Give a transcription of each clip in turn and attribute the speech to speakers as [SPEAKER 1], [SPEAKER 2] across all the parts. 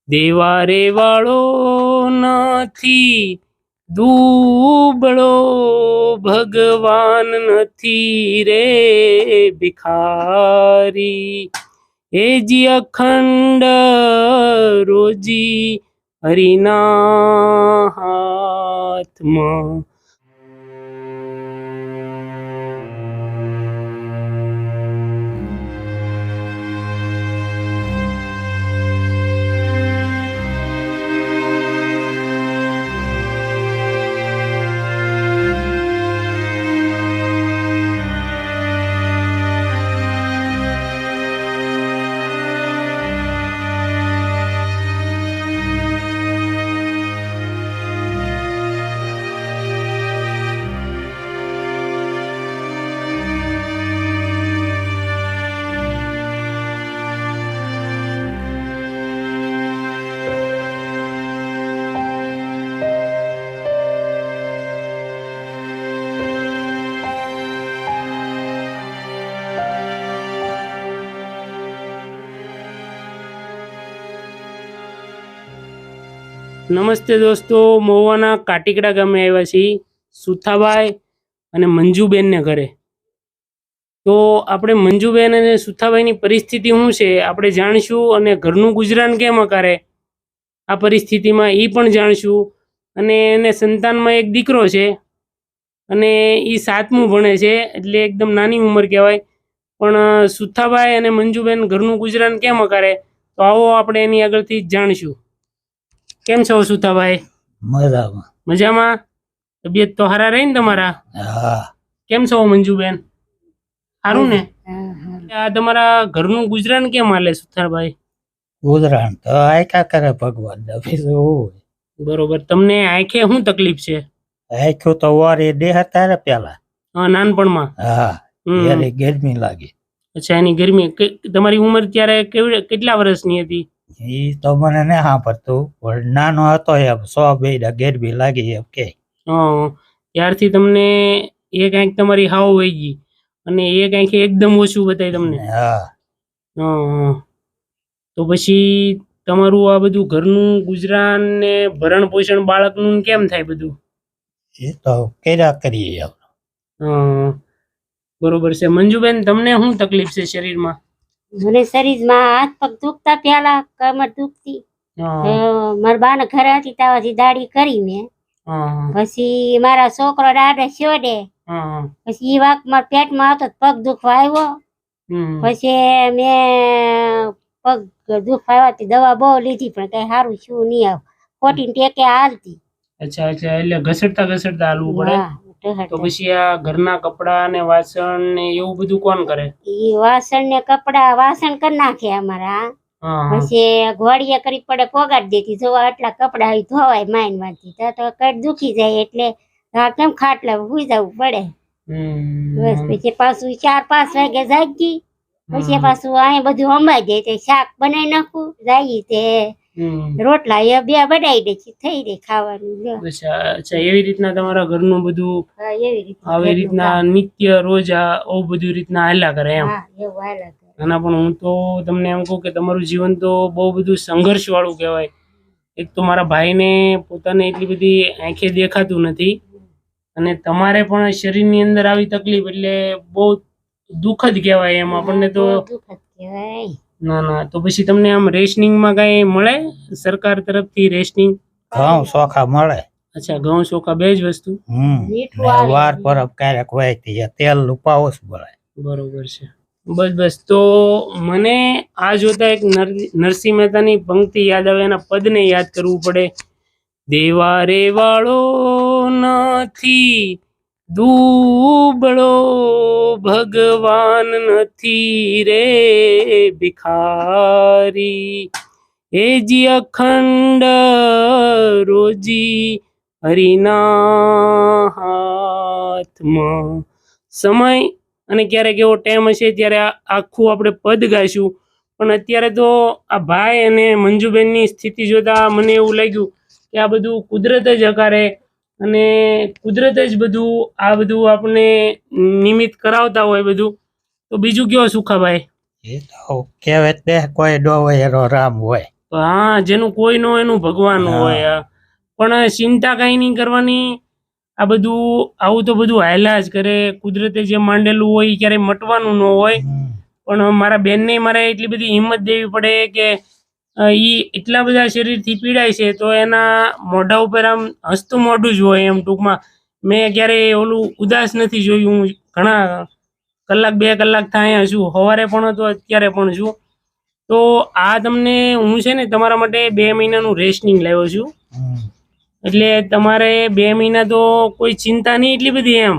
[SPEAKER 1] દેવારે વાળો નથી, દુબળો ભગવાન નથી રે ભિખારી, એ જી અખંડ રોજી હરિના હાથમાં. નમસ્તે દોસ્તો, મહુવાના કાટીકડા ગામે આવ્યા છીએ સુથાભાઈ અને મંજુબેનને ઘરે. તો આપણે મંજુબેન અને સુથાભાઈની પરિસ્થિતિ શું છે આપણે જાણીશું, અને ઘરનું ગુજરાન કેમ કરે આ પરિસ્થિતિમાં એ પણ જાણીશું. અને એને સંતાનમાં એક દીકરો છે અને એ 7મું ભણે છે, એટલે એકદમ નાની ઉંમર કહેવાય. પણ સુથાભાઈ અને મંજુબેન ઘરનું ગુજરાન કેમ કરે, તો આવો આપણે એની આગળથી જ જાણીશું. કેમ છો સુથાભાઈ?
[SPEAKER 2] મજામાં.
[SPEAKER 1] મજામાં? તબિયત તો સારા રહી ને તમારા?
[SPEAKER 2] હા.
[SPEAKER 1] કેમ છો મંજુબેન? સારું ને? આ તમારા ઘરનું ગુજરાન કેમ હાલે સુથાભાઈ?
[SPEAKER 2] ગુજરાન તો આયકા કરે ભગવાન.
[SPEAKER 1] બરોબર. તમને આંખે શું તકલીફ છે?
[SPEAKER 2] આંખો તો વારે દેહતા ને પેલા.
[SPEAKER 1] હા, નાનપણમાં?
[SPEAKER 2] હા. એની ગરમી લાગી.
[SPEAKER 1] અચ્છા, એની ગરમી. તમારી ઉંમર ત્યારે કેટલા વર્ષની હતી?
[SPEAKER 2] એ તો મને ને સાંભળતું, પણ નાનો હતો એમ 100 બે ગરમી લાગી એમ કે.
[SPEAKER 1] ત્યારથી તમને એક આંખ તમારી હાવ વહી ગઈ અને એક આંખે એકદમ ઓછું બતાય તમને?
[SPEAKER 2] હા.
[SPEAKER 1] તો પછી તમારું આ બધું ઘરનું ગુજરાન ને ભરણ પોષણ બાળકનું કેમ થાય બધું?
[SPEAKER 2] એ તો કર્યા કરીએ.
[SPEAKER 1] બરોબર છે. મંજુબેન, તમને શું તકલીફ છે શરીરમાં?
[SPEAKER 3] મને શરીરમાં હાથ પગ દુખતા, પેલા કમર દુખતી. મારા બાને ઘરે હતી ત્યાંથી દાડી કરી મેં. પછી મારા છોકરો દાડે છોડે, પછી એ વાક મારા પેટમાં આવતો, પગ દુખવા આવ્યો. પછી મેં પગ દુખવા આવ્યા દવા બહુ લીધી, પણ કઈ સારું શું નહીં આવ, ખોટી ટેકે હાલતી.
[SPEAKER 1] અચ્છા, એટલે ઘસડતા ઘસડતા હાલવું પડે. તો પછી આ ઘરના કપડા ને વાસણ ને એવું બધું કોણ કરે?
[SPEAKER 3] ઈ વાસણ ને કપડા વાસણ કરી નાખે અમારા. પછી ઘોડીએ કરી પડે પોગાડી દેતી, જોવા આટલા કપડા ધોવાય માઇન માંથી, તો કઈ દુખી જાય એટલે કેમ ખાટલા સુઈ જવું પડે. બસ પછી પાછું 4-5 વાગે જાગી, પછી પાછું અહીં બધું હમાઈ જાય, તે શાક બનાવી નાખું, જાય તે રોટલા એ 2 બનાવી દે, થઈ જાય ખાવાનું.
[SPEAKER 1] અચ્છા, એવી રીતના તમારા ઘરનું બધું આવી રીતના નિત્ય રોજ આ બધી રીતના હાલ્યા કરે એમ? ના, પણ હું તો તમને એમ કહું કે તમારું જીવન તો બહુ બધું સંઘર્ષ વાળું કહેવાય. એક તો મારા ભાઈને પોતાને એટલી બધી આંખે દેખાતું નથી, અને તમારે પણ શરીરની અંદર આવી તકલીફ, એટલે બહુ દુઃખદ કહેવાય એમ આપણને તો. ના, તો પછી તમને આમ રેશનિંગમાં કઈ મળે સરકાર તરફથી? રેશનિંગ
[SPEAKER 2] ઘઉં ચોખા મળે.
[SPEAKER 1] અચ્છા, ઘઉં ચોખા બે જ વસ્તુ?
[SPEAKER 2] વાર પરબ ક્યારેક હોય તેલ પાવસ મળે.
[SPEAKER 1] બરોબર છે. બસ તો મને આ જોતા એક નરસિંહ મહેતાની પંક્તિ યાદ આવે, એના પદને યાદ કરવું પડે. દેવારે વાળો નથી, દુબળો ભગવાન નથી રે ભિખારી, એ જી અખંડ રોજી હરિના હાથમાં. સમય અને ક્યારેક એવો ટાઈમ હશે ત્યારે આખું આપણે પદ ગાઈશું, પણ અત્યારે તો આ ભાઈ અને મંજુબેનની સ્થિતિ જોતા મને એવું લાગ્યું કે આ બધું કુદરત જ હકારે, અને કુદરત જ બધું આ બધું આપણે નિમિત્ત કરાવતા હોય બધું. તો બીજું કયો સુખાભાઈ?
[SPEAKER 2] એ તો કહેવાય કોઈ ન હોય એનો રામ હોય.
[SPEAKER 1] હા, જેનું કોઈ ન હોય એનું ભગવાન
[SPEAKER 2] હા.
[SPEAKER 1] હોય. પણ ચિંતા કઈ નહીં કરવાની. આ બધું આવું તો બધું હાલ્યા જ કરે. કુદરતે જે માંડેલું હોય એ ક્યારેય મટવાનું ન હોય.
[SPEAKER 2] હમ.
[SPEAKER 1] પણ મારા બેનને મારે એટલી બધી હિંમત દેવી પડે કે ઈ એટલા બધા શરીરથી પીડાય છે તો એના મોઢા ઉપર આમ હસતું મોઢું જ હોય. એમ ટૂંકમાં મેં ક્યારેય ઓલું ઉદાસ નથી જોયું. હું ઘણા કલાક 2 કલાક થાય અહીંયા છું, સવારે પણ હતો, અત્યારે પણ છું. તો આ તમને હું છે ને તમારા માટે 2 મહિનાનું રેશનિંગ લાવ્યો છું.
[SPEAKER 2] હમ.
[SPEAKER 1] એટલે તમારે 2 મહિના તો કોઈ ચિંતા નહીં એટલી બધી. એમ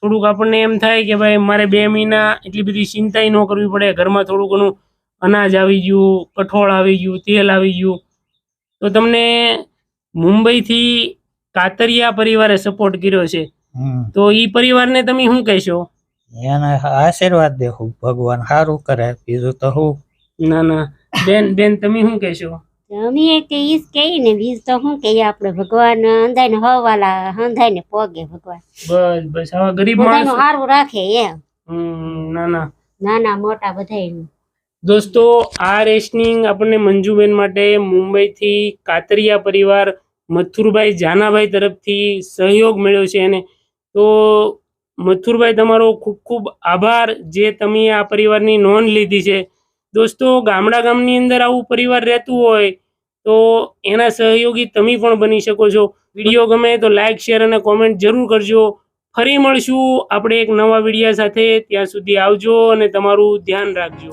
[SPEAKER 1] થોડુંક આપણને એમ થાય કે ભાઈ મારે 2 મહિના એટલી બધી ચિંતાય ન કરવી પડે. ઘરમાં થોડું ઘણું અનાજ આવી ગયું, કઠોળ આવી ગયું, તેલ આવી ગયું. તો તમને મુંબઈથી કાતરિયા પરિવારે સપોર્ટ કર્યો છે.
[SPEAKER 2] હમ.
[SPEAKER 1] તો ઈ પરિવારને તમે શું કહેશો?
[SPEAKER 2] એને આશીર્વાદ દેવું, ભગવાન સારું કરે, બીજું તો શું.
[SPEAKER 1] ના ના, બેન તમે શું કહેશો?
[SPEAKER 3] અમે તે ઈજ કહીએ ને, બીજ તો શું કહીએ આપણે, ભગવાન અંધાઈને હવાલા અંધાઈને પોગે ભગવાન.
[SPEAKER 1] બસ બસ, આવા ગરીબ
[SPEAKER 3] બધાનું
[SPEAKER 1] માણસો.
[SPEAKER 3] સારું રાખે એમ.
[SPEAKER 1] ના ના
[SPEAKER 3] નાના મોટા બધાયનું.
[SPEAKER 1] દોસ્તો, આ રેશનિંગ આપણને મંજુબેન માટે મુંબઈથી કાતરિયા પરિવાર મથુરભાઈ જાનાભાઈ તરફથી સહયોગ મળ્યો છે. એને તો મથુરભાઈ તમારો ખૂબ ખૂબ આભાર જે તમે આ પરિવારની નોંધ લીધી છે. દોસ્તો, ગામની અંદર આવું પરિવાર રહેતું હોય તો એના સહયોગી તમે પણ બની શકો છો. વિડીયો ગમે તો લાઈક, શેર અને કોમેન્ટ જરૂર કરજો. ફરી મળશું આપણે એક નવા વિડીયો સાથે. ત્યાં સુધી આવજો અને તમારું ધ્યાન રાખજો.